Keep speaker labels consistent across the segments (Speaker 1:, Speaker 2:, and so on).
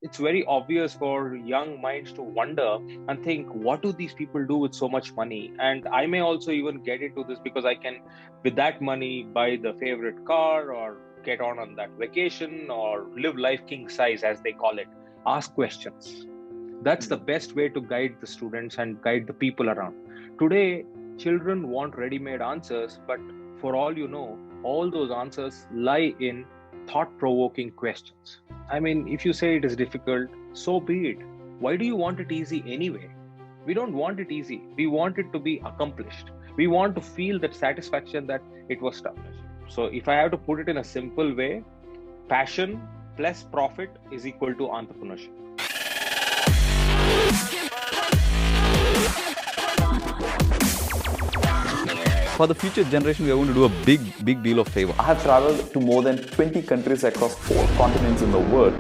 Speaker 1: it's very obvious for young minds to wonder and think, what do these people do with so much money? And I may also even get into this because I can, with that money, buy the favorite car or get on that vacation or live life king size, as they call it. Ask questions. That's the best way to guide the students and guide the people around. Today, children want ready-made answers, but for all you know, all those answers lie in thought-provoking questions. I mean, if you say it is difficult, so be it. Why do you want it easy anyway? We don't want it easy. We want it to be accomplished. We want to feel that satisfaction that it was done. So if I have to put it in a simple way, passion plus profit is equal to entrepreneurship.
Speaker 2: For the future generation, we are going to do a big deal of favor.
Speaker 3: I have traveled to more than 20 countries across 4 continents in the world.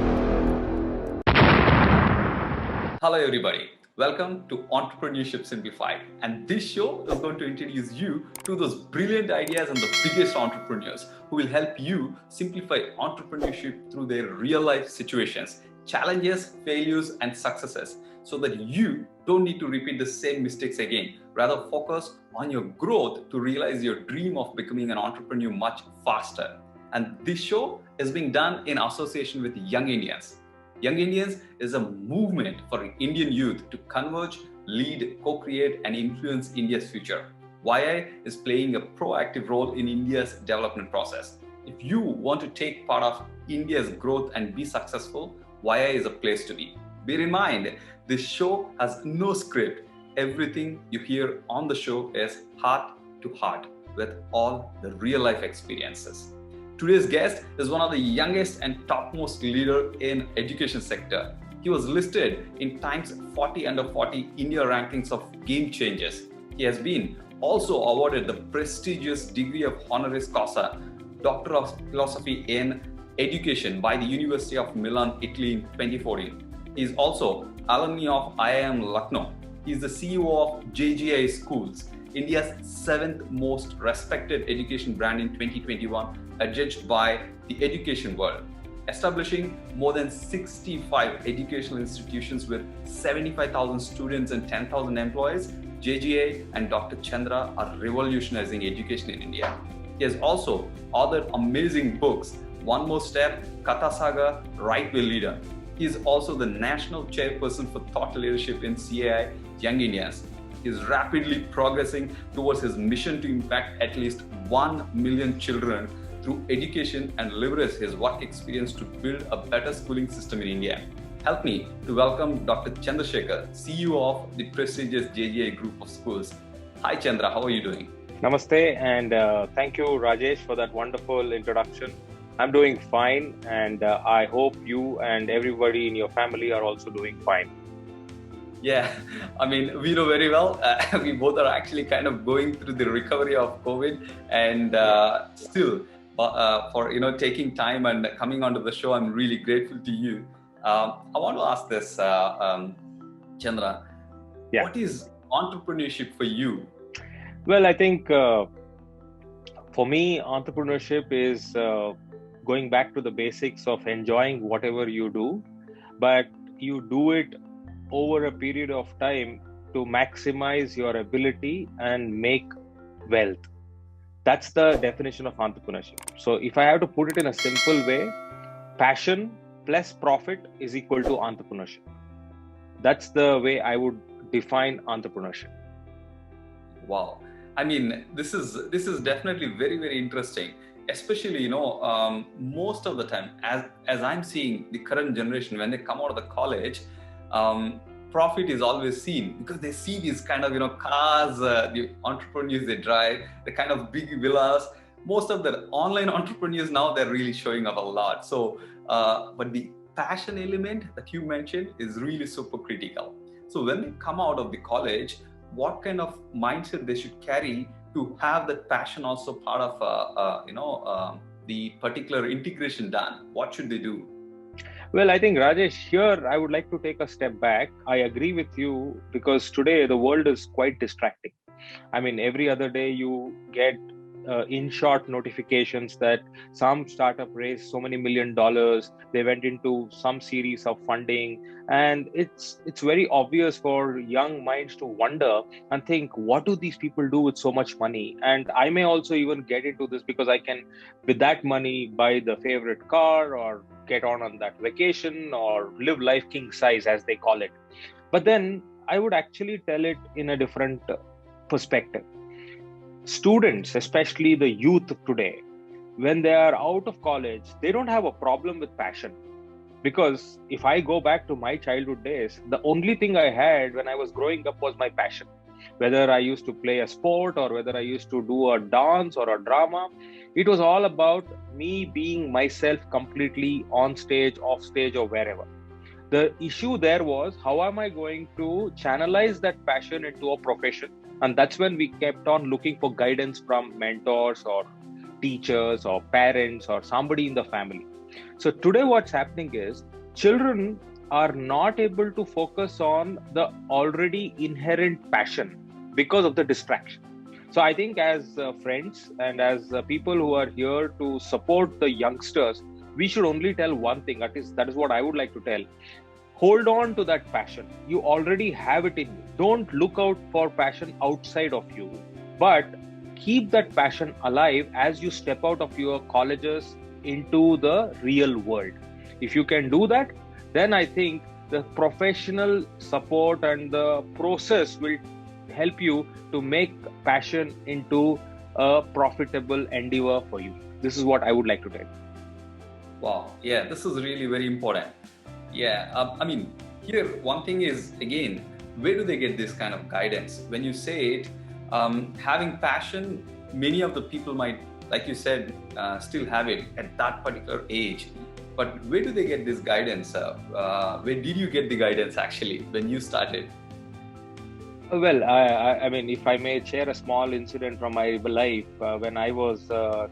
Speaker 2: Hello everybody, welcome to Entrepreneurship Simplified, and this show is going to introduce you to those brilliant ideas and the biggest entrepreneurs who will help you simplify entrepreneurship through their real life situations, challenges, failures and successes, so that you don't need to repeat the same mistakes again. Rather, focus on your growth to realize your dream of becoming an entrepreneur much faster. And this show is being done in association with Young Indians. Young Indians is a movement for Indian youth to converge, lead, co-create and influence India's future. YI is playing a proactive role in India's development process. If you want to take part of India's growth and be successful, YI is a place to be. Bear in mind, this show has no script. Everything you hear on the show is heart to heart with all the real life experiences. Today's guest is one of the youngest and topmost leader in education sector. He was listed in Times 40 Under 40 India rankings of game changers. He has been also awarded the prestigious Degree of Honorius Causa, Doctor of Philosophy in Education by the University of Milan, Italy in 2014. He is also Alumni of IIM Luknow. He is the CEO of JGI Schools, India's 7th most respected education brand in 2021, adjudged by the education world. Establishing more than 65 educational institutions with 75,000 students and 10,000 employees, JGI and Dr. Chandra are revolutionizing education in India. He has also authored amazing books, One More Step, Katha Sagar Right will Leader. He is also the National Chairperson for Thought Leadership in CII Young Indians. He is rapidly progressing towards his mission to impact at least 1 million children through education and leverage his work experience to build a better schooling system in India. Help me to welcome Dr. Chandra Shekar, CEO of the prestigious JGI Group of Schools. Hi Chandra, how are you doing?
Speaker 1: Namaste, and thank you, Rajesh, for that wonderful introduction. I'm doing fine, and I hope you and everybody in your family are also doing fine.
Speaker 2: Yeah, I mean, we know very well, we both are actually kind of going through the recovery of COVID, and still for taking time and coming onto the show, I'm really grateful to you. I want to ask this, Chandra, What is entrepreneurship for you?
Speaker 1: Well, I think for me, entrepreneurship is going back to the basics of enjoying whatever you do, but you do it over a period of time to maximize your ability and make wealth. That's the definition of entrepreneurship. So if I have to put it in a simple way, passion plus profit is equal to entrepreneurship. That's the way I would define entrepreneurship.
Speaker 2: Wow. I mean, this is definitely very, very interesting. Especially, most of the time, as I'm seeing the current generation, when they come out of the college, profit is always seen because they see these kind of, cars, the entrepreneurs they drive, the kind of big villas. Most of the online entrepreneurs now, they're really showing up a lot. So, but the passion element that you mentioned is really super critical. So when they come out of the college, what kind of mindset they should carry to have that passion also part of the particular integration done? What should they do?
Speaker 1: Well, I think Rajesh, here I would like to take a step back. I agree with you because today the world is quite distracting. I mean, every other day you get in-short notifications that some startup raised so many $1 million. They went into some series of funding, and it's very obvious for young minds to wonder and think, what do these people do with so much money? And I may also even get into this because I can, with that money, buy the favorite car or get on that vacation or live life king size, as they call it. But then I would actually tell it in a different perspective. Students, especially the youth today, when they are out of college, they don't have a problem with passion. Because if I go back to my childhood days, the only thing I had when I was growing up was my passion. Whether I used to play a sport or whether I used to do a dance or a drama, it was all about me being myself completely on stage, off stage, or wherever. The issue there was, how am I going to channelize that passion into a profession? And that's when we kept on looking for guidance from mentors or teachers or parents or somebody in the family. So today what's happening is children are not able to focus on the already inherent passion because of the distraction. So I think as friends and as people who are here to support the youngsters, we should only tell one thing. That is what I would like to tell. Hold on to that passion. You already have it in you. Don't look out for passion outside of you, but keep that passion alive as you step out of your colleges into the real world. If you can do that, then I think the professional support and the process will help you to make passion into a profitable endeavor for you. This is what I would like to tell.
Speaker 2: Wow. Yeah, this is really very important. Yeah. Here, one thing is, again, where do they get this kind of guidance? When you say it, having passion, many of the people might, like you said, still have it at that particular age. But where do they get this guidance? Where did you get the guidance actually when you started?
Speaker 1: Well, I mean, if I may share a small incident from my life, when I was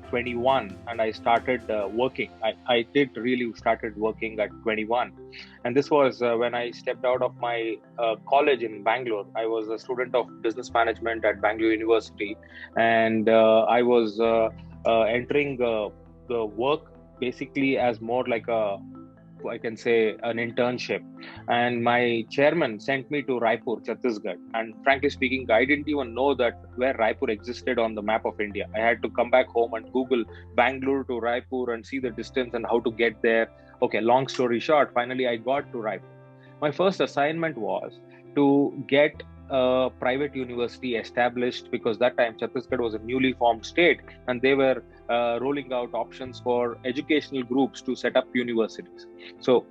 Speaker 1: 21 and I started working, I did really started working at 21. And this was when I stepped out of my college in Bangalore. I was a student of business management at Bangalore University. And I was entering the work basically as more like I can say an internship, and my chairman sent me to Raipur, Chhattisgarh. And frankly speaking, I didn't even know that where Raipur existed on the map of India. I had to come back home and Google Bangalore to Raipur and see the distance and how to get there. Okay, long story short, finally I got to Raipur. My first assignment was to get a private university established, because that time Chhattisgarh was a newly formed state and they were rolling out options for educational groups to set up universities. So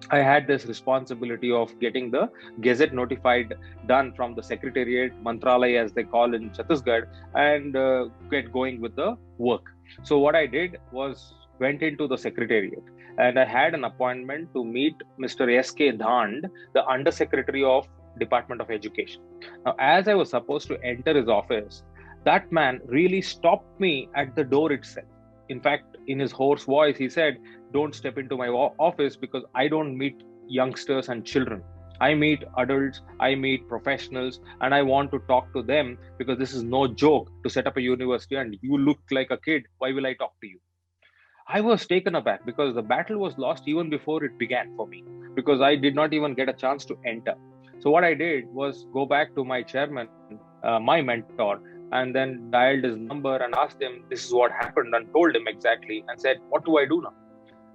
Speaker 1: I had this responsibility of getting the gazette notified done from the secretariat, Mantralaya as they call in Chhattisgarh, and get going with the work. So what I did was went into the secretariat and I had an appointment to meet Mr. S.K. Dhand, the Undersecretary of Department of Education. Now, as I was supposed to enter his office, that man really stopped me at the door itself. In fact, in his hoarse voice, he said, "Don't step into my office because I don't meet youngsters and children. I meet adults, I meet professionals, and I want to talk to them because this is no joke to set up a university and you look like a kid. Why will I talk to you?" I was taken aback because the battle was lost even before it began for me, because I did not even get a chance to enter. So what I did was go back to my chairman, my mentor, and then dialed his number and asked him, this is what happened, and told him exactly and said, what do I do now?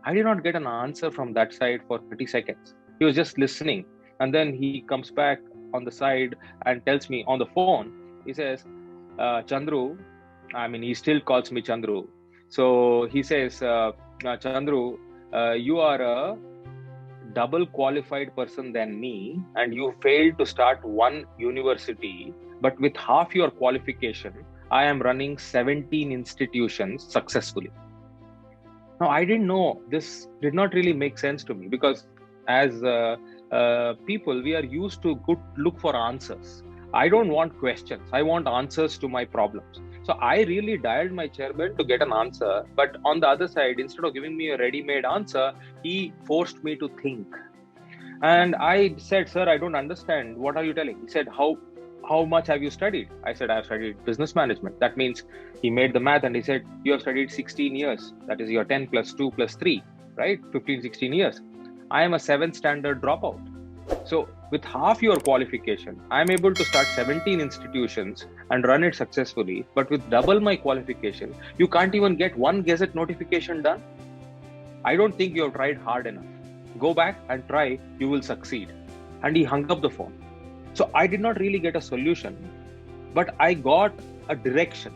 Speaker 1: I did not get an answer from that side for 30 seconds. He was just listening. And then he comes back on the side and tells me on the phone, he says, Chandru, he still calls me Chandru. So he says, Chandru, you are a double qualified person than me, and you failed to start one university, but with half your qualification, I am running 17 institutions successfully. Now, I didn't know, this did not really make sense to me, because as people, we are used to look for answers. I don't want questions. I want answers to my problems. So I really dialed my chairman to get an answer. But on the other side, instead of giving me a ready-made answer, he forced me to think. And I said, sir, I don't understand. What are you telling? He said, how how much have you studied? I said, I've studied business management. That means he made the math and he said, you have studied 16 years. That is your 10 plus 2 plus 3, right? 15, 16 years. I am a 7th standard dropout. So with half your qualification, I'm able to start 17 institutions and run it successfully. But with double my qualification, you can't even get one Gazette notification done. I don't think you have tried hard enough. Go back and try, you will succeed. And he hung up the phone. So I did not really get a solution, but I got a direction.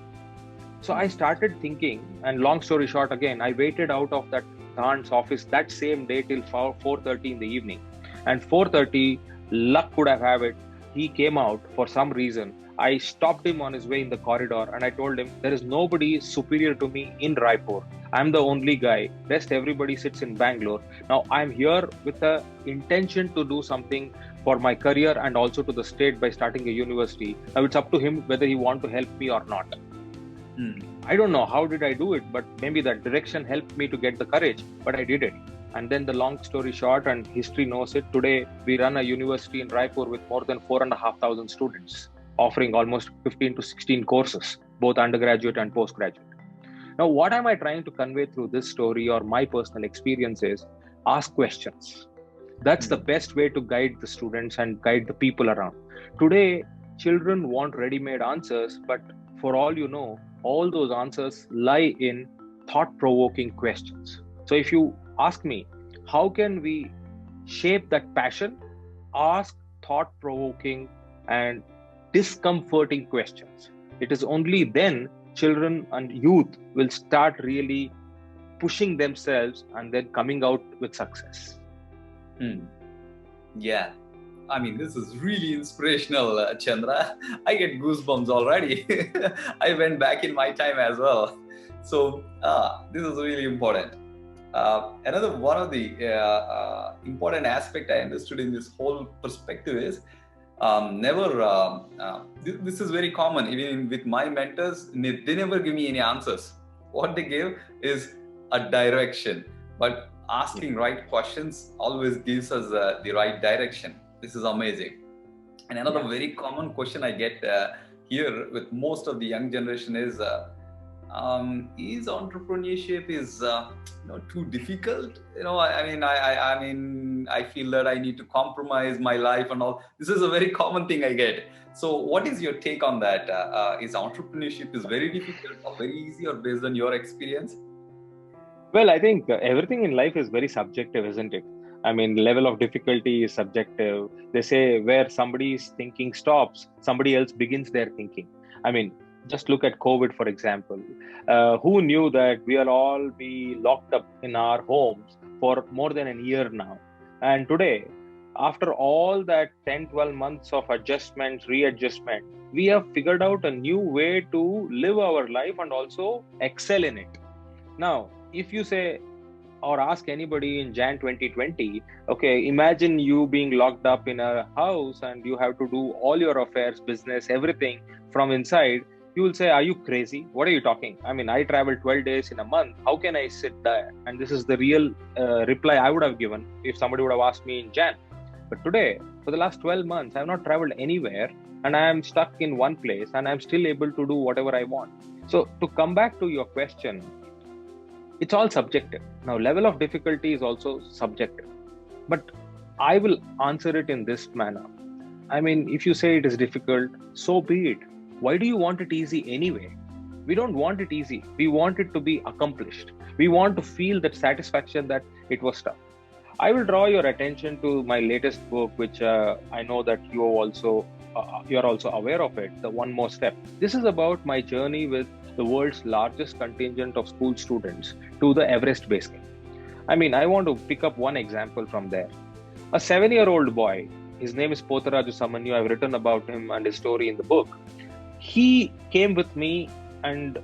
Speaker 1: So I started thinking, and long story short, again, I waited out of that aunt's office that same day till 4:30 in the evening. And 4:30, luck could have it, he came out for some reason. I stopped him on his way in the corridor and I told him, there is nobody superior to me in Raipur. I'm the only guy. Rest everybody sits in Bangalore. Now I'm here with the intention to do something for my career and also to the state by starting a university. Now it's up to him whether he wants to help me or not. I don't know how did I do it, but maybe that direction helped me to get the courage, but I did it. And then the long story short, and history knows it, today we run a university in Raipur with more than 4,500 students, offering almost 15 to 16 courses, both undergraduate and postgraduate. Now, what am I trying to convey through this story or my personal experience is ask questions. That's the best way to guide the students and guide the people around. Today, children want ready-made answers, but for all you know, all those answers lie in thought-provoking questions. So if you ask me, how can we shape that passion? Ask thought-provoking and discomforting questions. It is only then children and youth will start really pushing themselves and then coming out with success.
Speaker 2: Yeah. I mean, this is really inspirational, Chandra. I get goosebumps already. I went back in my time as well. So this is really important. Another one of the important aspect I understood in this whole perspective is this is very common. Even with my mentors, they never give me any answers. What they give is a direction, but asking right questions always gives us the right direction. This is amazing. And another very common question I get here with most of the young generation is entrepreneurship too difficult? I feel that I need to compromise my life and all. This is a very common thing I get. So what is your take on that? Is entrepreneurship is very difficult or very easy, or based on your experience?
Speaker 1: Well, I think everything in life is very subjective, isn't it? I mean, level of difficulty is subjective. They say where somebody's thinking stops, somebody else begins their thinking. I mean, just look at COVID, for example. Who knew that we'll all be locked up in our homes for more than a year now? And today, after all that 10, 12 months of adjustment, readjustment, we have figured out a new way to live our life and also excel in it. Now, if you say, or ask anybody in Jan 2020, okay, imagine you being locked up in a house and you have to do all your affairs, business, everything from inside. You will say, are you crazy? What are you talking? I mean, I traveled 12 days in a month. How can I sit there? And this is the real reply I would have given if somebody would have asked me in Jan. But today, for the last 12 months, I have not traveled anywhere and I am stuck in one place and I'm still able to do whatever I want. So to come back to your question, it's all subjective. Now, level of difficulty is also subjective. But I will answer it in this manner. I mean, if you say it is difficult, so be it. Why do you want it easy anyway? We don't want it easy. We want it to be accomplished. We want to feel that satisfaction that it was tough. I will draw your attention to my latest book, which I know that you are also aware of it, the One More Step. This is about my journey with the world's largest contingent of school students to the Everest Base Camp. I mean, I want to pick up one example from there. A 7-year-old boy, his name is Potharaju Samanyu. I've written about him and his story in the book. He came with me and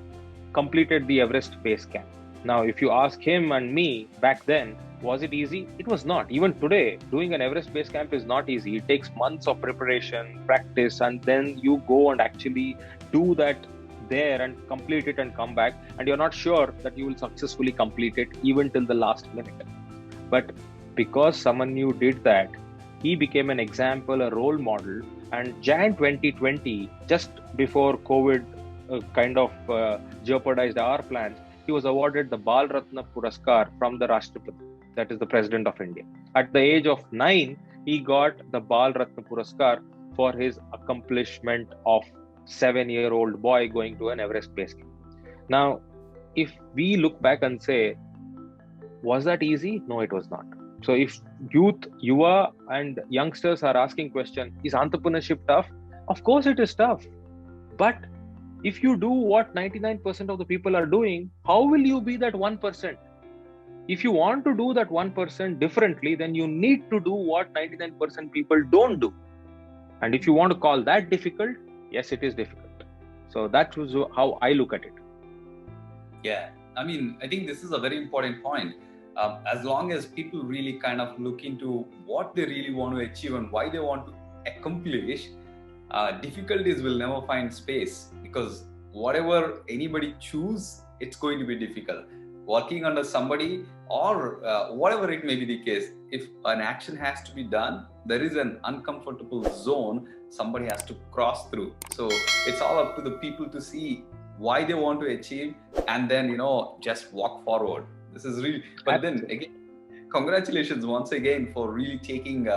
Speaker 1: completed the Everest Base Camp. Now, if you ask him and me back then, was it easy? It was not. Even today, doing an Everest Base Camp is not easy. It takes months of preparation, practice, and then you go and actually do that there and complete it and come back, and you're not sure that you will successfully complete it even till the last minute. But because someone new did that, he became an example, a role model. And Jan 2020, just before COVID jeopardized our plans, he was awarded the Bal Ratna Puraskar from the Rashtrapati, that is the President of India. At the age of 9, he got the Bal Ratna Puraskar for his accomplishment of 7-year-old boy going to an Everest base camp. Now, if we look back and say, was that easy? No, it was not. So if youth, Yuva and youngsters are asking question, is entrepreneurship tough? Of course it is tough. But if you do what 99% of the people are doing, how will you be that 1%? If you want to do that 1% differently, then you need to do what 99% people don't do. And if you want to call that difficult, yes, it is difficult. So that was how I look at it.
Speaker 2: Yeah, I mean, I think this is a very important point. As long as people really kind of look into what they really want to achieve and why they want to accomplish, difficulties will never find space, because whatever anybody choose, it's going to be difficult. Working under somebody or whatever it may be the case, if an action has to be done, there is an uncomfortable zone somebody has to cross through. So it's all up to the people to see why they want to achieve and then, just walk forward. This is really, but then again, congratulations once again for really taking,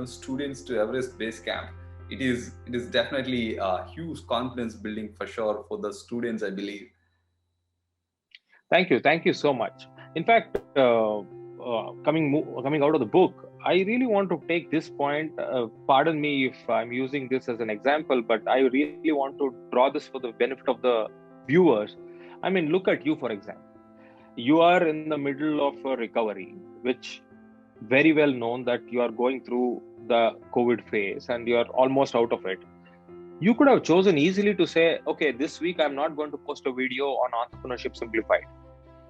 Speaker 2: students to Everest Base Camp. It is definitely a huge confidence building for sure for the students, I believe.
Speaker 1: Thank you so much. In fact, coming out of the book, I really want to take this point. Pardon me if I'm using this as an example, but I really want to draw this for the benefit of the viewers. I mean, look at you, for example. You are in the middle of a recovery, which very well known that you are going through the COVID phase and you are almost out of it. You could have chosen easily to say, okay, this week I'm not going to post a video on Entrepreneurship Simplified.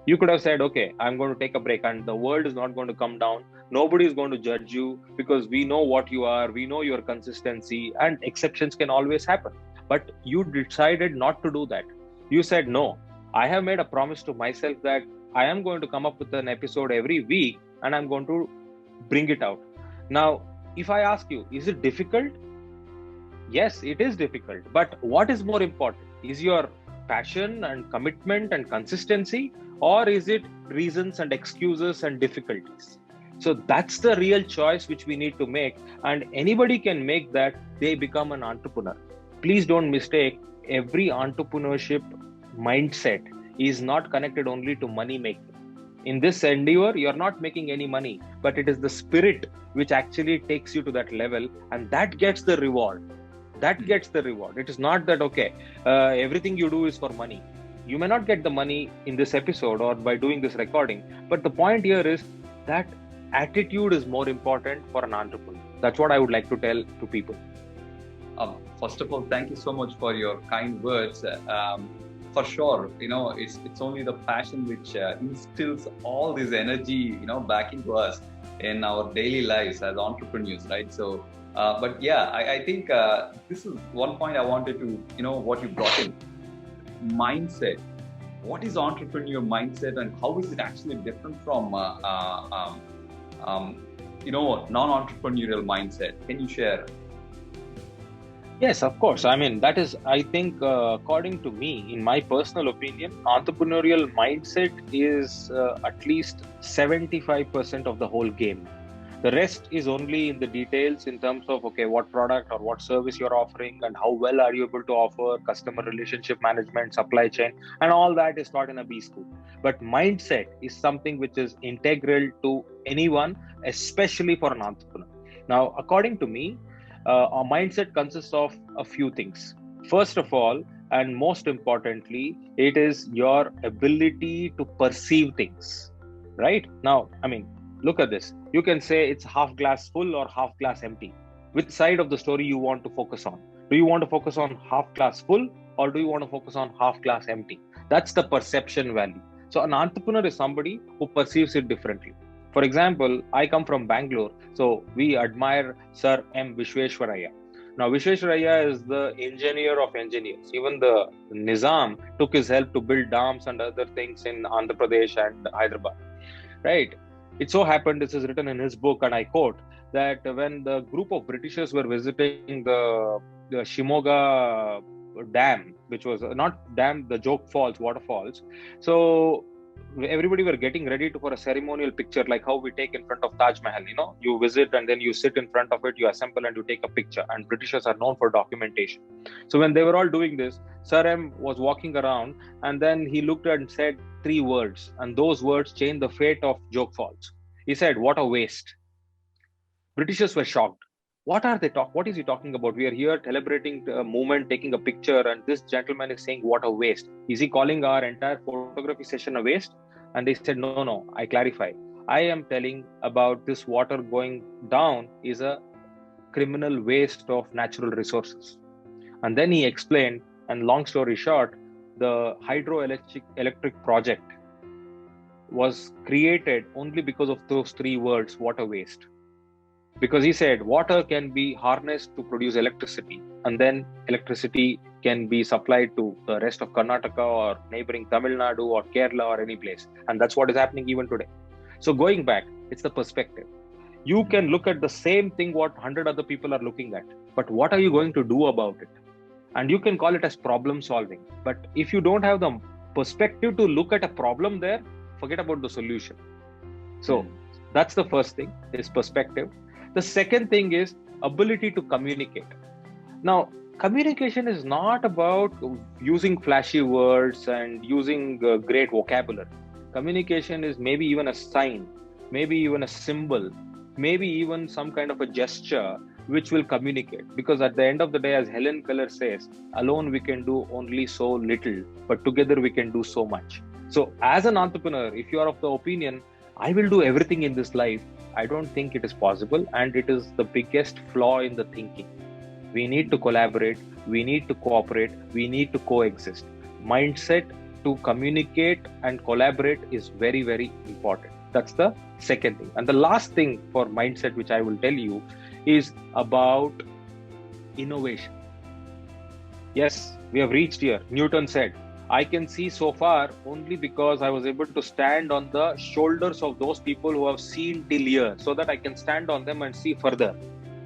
Speaker 1: You could have said, okay, I'm going to take a break and the world is not going to come down. Nobody is going to judge you because we know what you are, we know your consistency, and exceptions can always happen. But you decided not to do that. You said, no, I have made a promise to myself that I am going to come up with an episode every week and I'm going to bring it out. Now, if I ask you, is it difficult? Yes, it is difficult. But what is more important? Is your passion and commitment and consistency, or is it reasons and excuses and difficulties? So that's the real choice which we need to make, and anybody can make that. They become an entrepreneur. Please don't mistake, every entrepreneurship mindset is not connected only to money making. In this endeavor, you're not making any money, but it is the spirit which actually takes you to that level, and that gets the reward. It is not that, okay, everything you do is for money. You may not get the money in this episode or by doing this recording, but the point here is that attitude is more important for an entrepreneur. That's what I would like to tell to people.
Speaker 2: First of all, thank you so much for your kind words. For sure, it's only the passion which instills all this energy, back into us in our daily lives as entrepreneurs, right? So, but yeah, I think this is one point I wanted to, what you brought in. Mindset. What is entrepreneurial mindset and how is it actually different from, non-entrepreneurial mindset? Can you share?
Speaker 1: Yes, of course. I mean, that is, I think, according to me, in my personal opinion, entrepreneurial mindset is at least 75% of the whole game. The rest is only in the details in terms of, okay, what product or what service you're offering and how well are you able to offer, customer relationship management, supply chain, and all that is taught in a B school. But mindset is something which is integral to anyone, especially for an entrepreneur. Now, according to me, our mindset consists of a few things. First of all, and most importantly, it is your ability to perceive things, right? Now, I mean, look at this. You can say it's half glass full or half glass empty. Which side of the story you want to focus on? Do you want to focus on half glass full or do you want to focus on half glass empty? That's the perception value. So an entrepreneur is somebody who perceives it differently. For example, I come from Bangalore, so we admire Sir M. Vishweshwaraya. Now, Vishweshwaraya is the engineer of engineers. Even the Nizam took his help to build dams and other things in Andhra Pradesh and Hyderabad, right? It so happened, this is written in his book, and I quote, that when the group of Britishers were visiting the Shimoga dam, which was not dam, the Joke Falls, waterfalls. So everybody were getting ready for a ceremonial picture, like how we take in front of Taj Mahal. You visit and then you sit in front of it, you assemble and you take a picture. And Britishers are known for documentation. So when they were all doing this, Sir M was walking around and then he looked and said 3 words, and those words changed the fate of Joke Falls. He said, "What a waste." Britishers were shocked. What is he talking about? We are here celebrating a movement, taking a picture, and this gentleman is saying, "What a waste." Is he calling our entire photography session a waste? And they said, No, I clarify. I am telling about this water going down is a criminal waste of natural resources. And then he explained, and long story short, the hydroelectric project was created only because of those 3 words, "water waste." Because he said water can be harnessed to produce electricity, and then electricity can be supplied to the rest of Karnataka or neighboring Tamil Nadu or Kerala or any place. And that's what is happening even today. So going back, it's the perspective. You can look at the same thing what 100 other people are looking at, but what are you going to do about it? And you can call it as problem solving. But if you don't have the perspective to look at a problem there, forget about the solution. So that's the first thing, is perspective. The second thing is ability to communicate. Now, communication is not about using flashy words and using great vocabulary. Communication is maybe even a sign, maybe even a symbol, maybe even some kind of a gesture which will communicate. Because at the end of the day, as Helen Keller says, alone we can do only so little, but together we can do so much. So as an entrepreneur, if you are of the opinion, I will do everything in this life, I don't think it is possible, and it is the biggest flaw in the thinking. We need to collaborate, we need to cooperate, we need to coexist. Mindset to communicate and collaborate is very, very important. That's the second thing. And the last thing for mindset, which I will tell you, is about innovation. Yes, we have reached here. Newton said, "I can see so far only because I was able to stand on the shoulders of those people who have seen till here, so that I can stand on them and see further."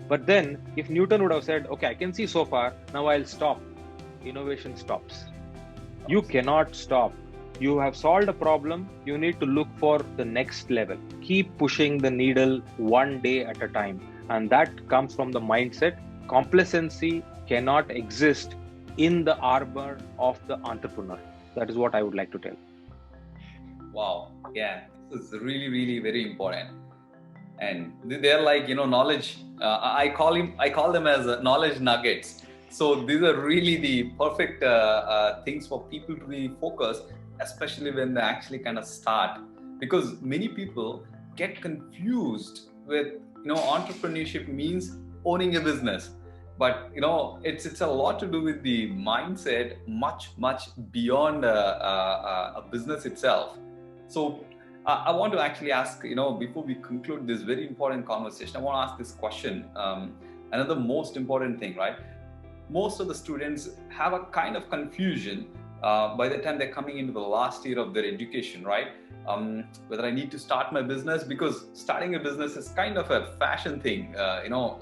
Speaker 1: But then, if Newton would have said, "Okay, I can see so far, now I'll stop," innovation stops. You cannot stop. You have solved a problem, you need to look for the next level. Keep pushing the needle one day at a time. And that comes from the mindset. Complacency cannot exist in the arbor of the entrepreneur. That is what I would like to tell.
Speaker 2: Wow. Yeah, this is really, really very important. And they're like, knowledge. I call them as knowledge nuggets. So these are really the perfect things for people to really focus, especially when they actually kind of start. Because many people get confused with, entrepreneurship means owning a business. But it's a lot to do with the mindset, much beyond a business itself. So I want to actually ask, before we conclude this very important conversation, I want to ask this question. Another most important thing, right? Most of the students have a kind of confusion by the time they're coming into the last year of their education, right? Whether I need to start my business, because starting a business is kind of a fashion thing,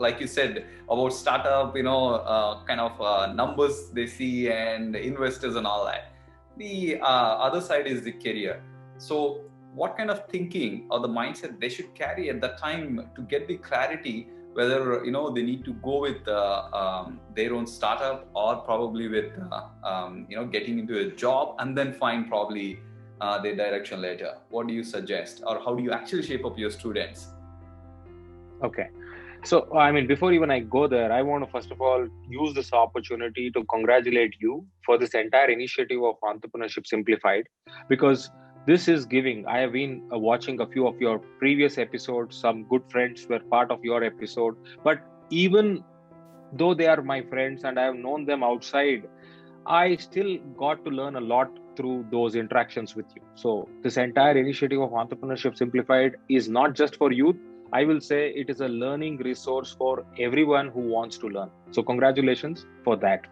Speaker 2: like you said about startup, kind of numbers they see and investors and all that. The other side is the career. So what kind of thinking or the mindset they should carry at that time to get the clarity whether they need to go with their own startup or probably with getting into a job and then find probably their direction later. What do you suggest, or how do you actually shape up your students?
Speaker 1: Okay. So, before even I go there, I want to first of all use this opportunity to congratulate you for this entire initiative of Entrepreneurship Simplified, because this is giving. I have been watching a few of your previous episodes. Some good friends were part of your episode. But even though they are my friends and I have known them outside, I still got to learn a lot through those interactions with you. So this entire initiative of Entrepreneurship Simplified is not just for youth. I will say it is a learning resource for everyone who wants to learn. So congratulations for that.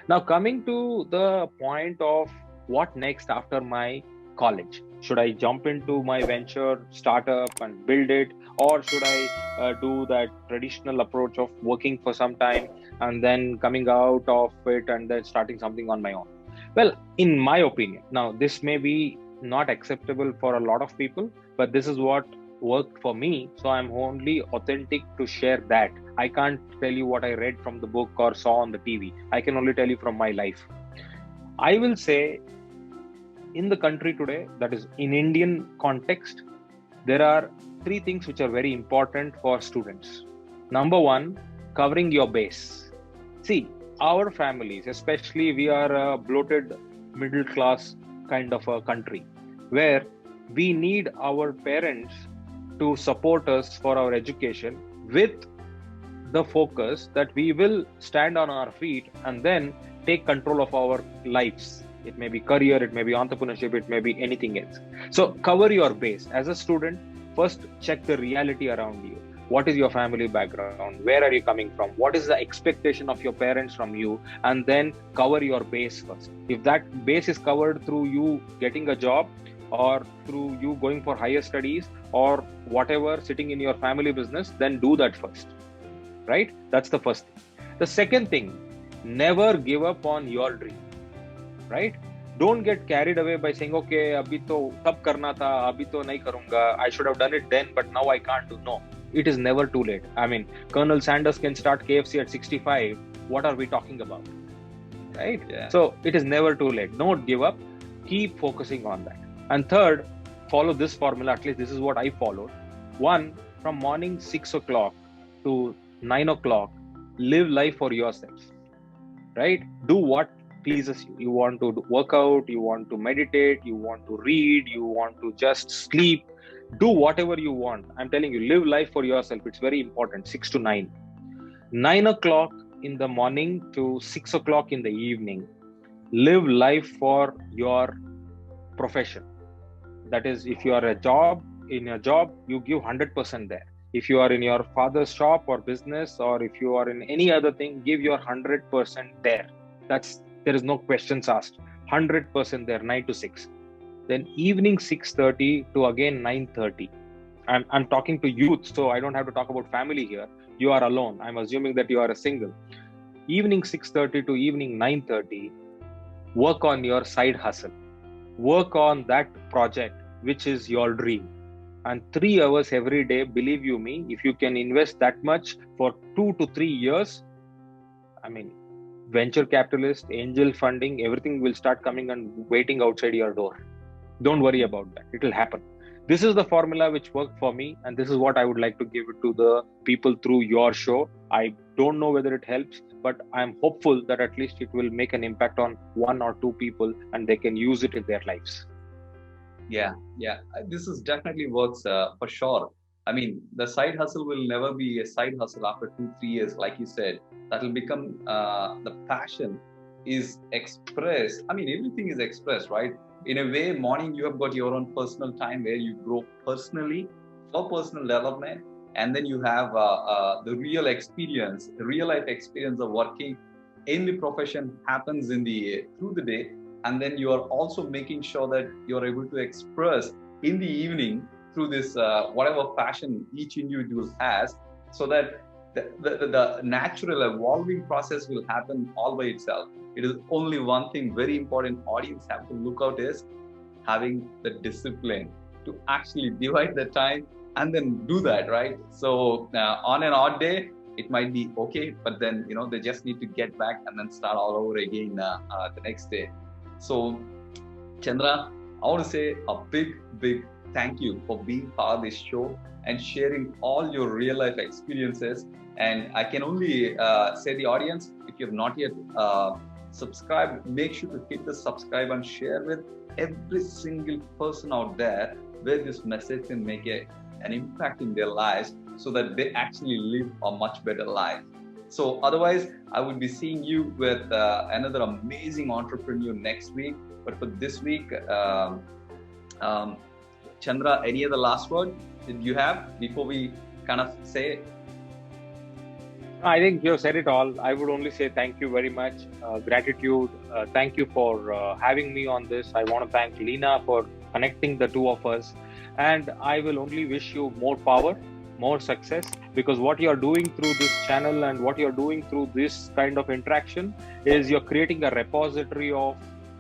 Speaker 1: Now coming to the point of what next after my college? Should I jump into my venture, startup and build it? Or should I do that traditional approach of working for some time and then coming out of it and then starting something on my own? Well, in my opinion, now this may be not acceptable for a lot of people, but this is what worked for me. So I'm only authentic to share that. I can't tell you what I read from the book or saw on the TV. I can only tell you from my life. I will say in the country today, that is in Indian context, there are three things which are very important for students. Number one, covering your base. See, our families, especially we are a bloated middle class kind of a country where we need our parents to support us for our education with the focus that we will stand on our feet and then take control of our lives. It may be career, it may be entrepreneurship, it may be anything else. So cover your base. As a student, first check the reality around you. What is your family background? Where are you coming from? What is the expectation of your parents from you? And then cover your base first. If that base is covered through you getting a job or through you going for higher studies or whatever, sitting in your family business, then do that first, right? That's the first thing. The second thing, never give up on your dream, right? Don't get carried away by saying, okay, abhi to tab karna tha, abhi to nahi karunga. I should have done it then, but now I can't do. No, it is never too late. I mean, Colonel Sanders can start KFC at 65. What are we talking about, right? Yeah. So it is never too late. Don't give up. Keep focusing on that. And third, follow this formula. At least this is what I followed. One, from morning 6 o'clock to 9 o'clock, live life for yourself, right? Do what pleases you. You want to work out, you want to meditate, you want to read, you want to just sleep. Do whatever you want. I'm telling you, live life for yourself. It's very important. 6 to 9. 9 o'clock in the morning to 6 o'clock in the evening, live life for your profession. That is, if you are in a job, you give 100% there. If you are in your father's shop or business, or if you are in any other thing, give your 100% there. There is no questions asked. 100% there, 9 to 6. Then evening 6:30 to again 9:30. I'm talking to youth, so I don't have to talk about family here. You are alone. I'm assuming that you are a single. Evening 6:30 to evening 9:30, work on your side hustle. Work on that project, which is your dream. And 3 hours every day, believe you me, if you can invest that much for 2 to 3 years, I mean, venture capitalist, angel funding, everything will start coming and waiting outside your door. Don't worry about that. It will happen. This is the formula which worked for me, and this is what I would like to give it to the people through your show. I don't know whether it helps, but I'm hopeful that at least it will make an impact on 1 or 2 people and they can use it in their lives.
Speaker 2: Yeah. This is definitely works for sure. I mean, the side hustle will never be a side hustle after 2-3 years, like you said. That will become the passion is expressed. I mean, everything is expressed, right? In a way, morning you have got your own personal time where you grow personally for personal development, and then you have the real life experience of working in the profession happens through the day, and then you are also making sure that you are able to express in the evening through this whatever passion each individual has, so that the natural evolving process will happen all by itself. It is only one thing very important audience have to look out is having the discipline to actually divide the time and then do that, right? So on an odd day, it might be okay, but then, they just need to get back and then start all over again the next day. So Chandra, I want to say a big thank you for being part of this show and sharing all your real life experiences. And I can only say the audience, if you have not yet subscribed, make sure to hit the subscribe and share with every single person out there where this message can make an impact in their lives so that they actually live a much better life. So otherwise, I will be seeing you with another amazing entrepreneur next week. But for this week, Chandra, any other last word that you have before we kind of say?
Speaker 1: I think you said it all. I would only say thank you very much. Gratitude. Thank you for having me on this. I want to thank Leena for connecting the two of us. And I will only wish you more power, more success, because what you're doing through this channel and what you're doing through this kind of interaction is you're creating a repository of,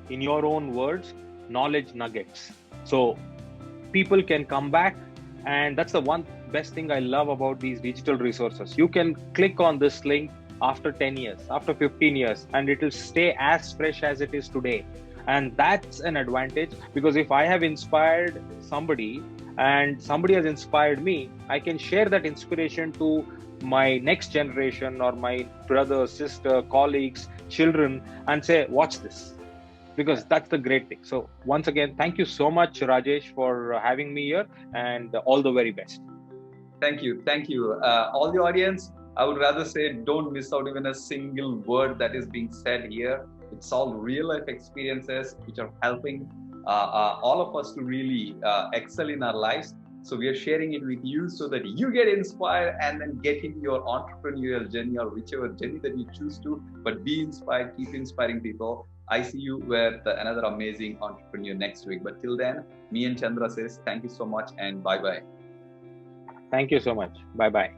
Speaker 1: in your own words, knowledge nuggets. So people can come back, and that's the one best thing I love about these digital resources. You can click on this link after 10 years, after 15 years, and it will stay as fresh as it is today. And that's an advantage, because if I have inspired somebody and somebody has inspired me, I can share that inspiration to my next generation or my brother, sister, colleagues, children, and say, watch this. Because that's the great thing. So once again, thank you so much, Rajesh, for having me here, and all the very best.
Speaker 2: Thank you. All the audience, I would rather say don't miss out even a single word that is being said here. It's all real life experiences which are helping all of us to really excel in our lives. So we are sharing it with you so that you get inspired and then get into your entrepreneurial journey or whichever journey that you choose to, but be inspired, keep inspiring people. I see you with another amazing entrepreneur next week. But till then, me and Chandra says thank you so much and bye-bye.
Speaker 1: Thank you so much. Bye-bye.